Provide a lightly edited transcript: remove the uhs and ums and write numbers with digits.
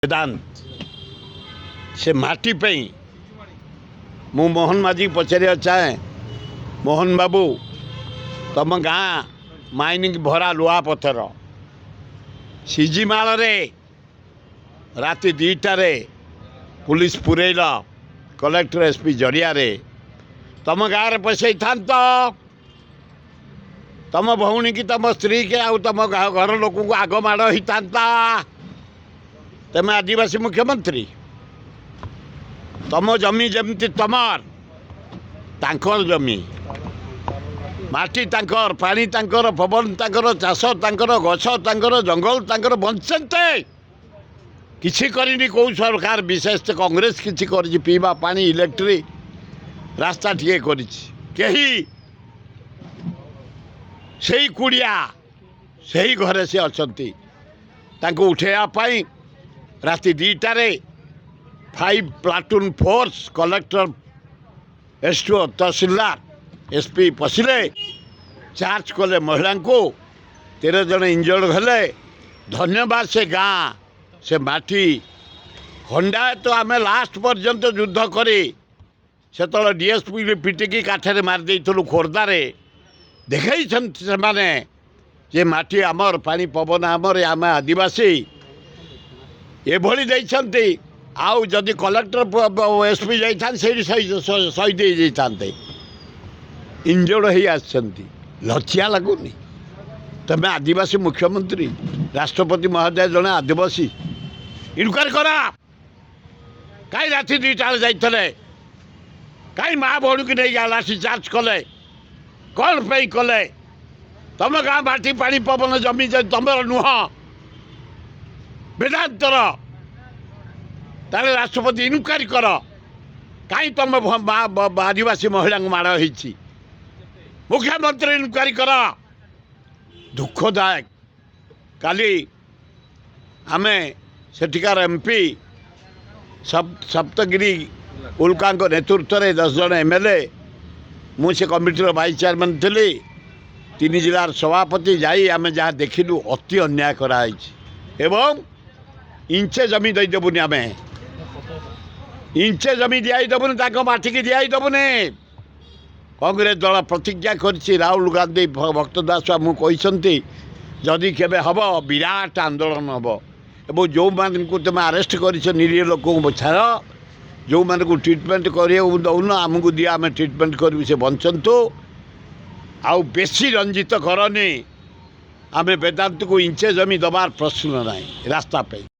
वेदांत से माटी पे मु मोहन माझी पचार चाहे मोहन बाबू तुम गाँ माइनिंग भरा लुहा पथर सीजीमाल राति 2टारे पुलिस पुरैल कलेक्टर एसपी जरिया तुम गाँव पसई था तुम भौणी की तुम स्त्री के आउ तुम घर लोक को आग माड़ होता तमें आदिवासी मुख्यमंत्री तुम जमी जमती तमर तांकर जमी माटी तांकर पानी तांकर पवन तांकर चाष तांकर गछ तांकर जंगल तांकर बंचते किसी करनी कौ सरकार विशेष कांग्रेस किसी कर पीवा पानी इलेक्ट्रिक रास्ता टे कही से कुड़िया से ही घरे से अच्छा उठेवाई राति 2टारे 5 प्लाटून फोर्स कलेक्टर एसडीओ तहसीलदार एसपी पशिले चार्ज कले महिला को 13 जन इंजर्ड हेले धन्यवाद से गाँ से माटी खंडा तो आम लास्ट पर्यंत युद्ध करी से डीएसपी पिटिकी काठे मारिदे खोर्धारे देखई से माटी आमर पानी पवन आमर आम आदिवासी एभली देते आउ जदि कलेक्टर एसपी जाता शहीद जाते इंजर्ड हो आसछंती लज्जा लगुनि तमें आदिवासी मुख्यमंत्री राष्ट्रपति महोदय जड़े आदिवासी इनक्वारी करा कहीं राति 2टारे जाते कहीं माँ भौणी की नहीं लाठी चार्ज कले कौन पे कले तुम गाँ माटी पानी पवन जमी तुम नुह वेदांतर ताले राष्ट्रपति इनक्वारी कर कहीं तुम आदिवासी महिला माड़ हो मुख्यमंत्री इनक्वारी कर दुखदायक काली आमे सेठिकार एमपी सप्तगिरी उल्का नेतृत्व में 10 जन एमएलए मुझे कमिटीर वाइस चेयरमैन थी 3 जिलार सभापति जाई आम जहाँ देखिलु अति अन्याय कराई एवं इंचे जमी देदेबुनि आम इंचे जमी दियाई देबुनि माटी की दियाई देबुनि कांग्रेस दल प्रतिज्ञा करिछि राहुल गांधी भक्त दास मुझे जदि केबे हम विराट आंदोलन हम एवं जो मान को तुम अरेस्ट कर निरीह लोक छाड़ जो मान को ट्रिटमेंट कर दौन आमको दिया आम ट्रिटमेंट करूँ से बंचतु आउ बेसी रंजित करनी आम वेदांत को इंचे जमी दबार प्रश्न ना रास्ता पे।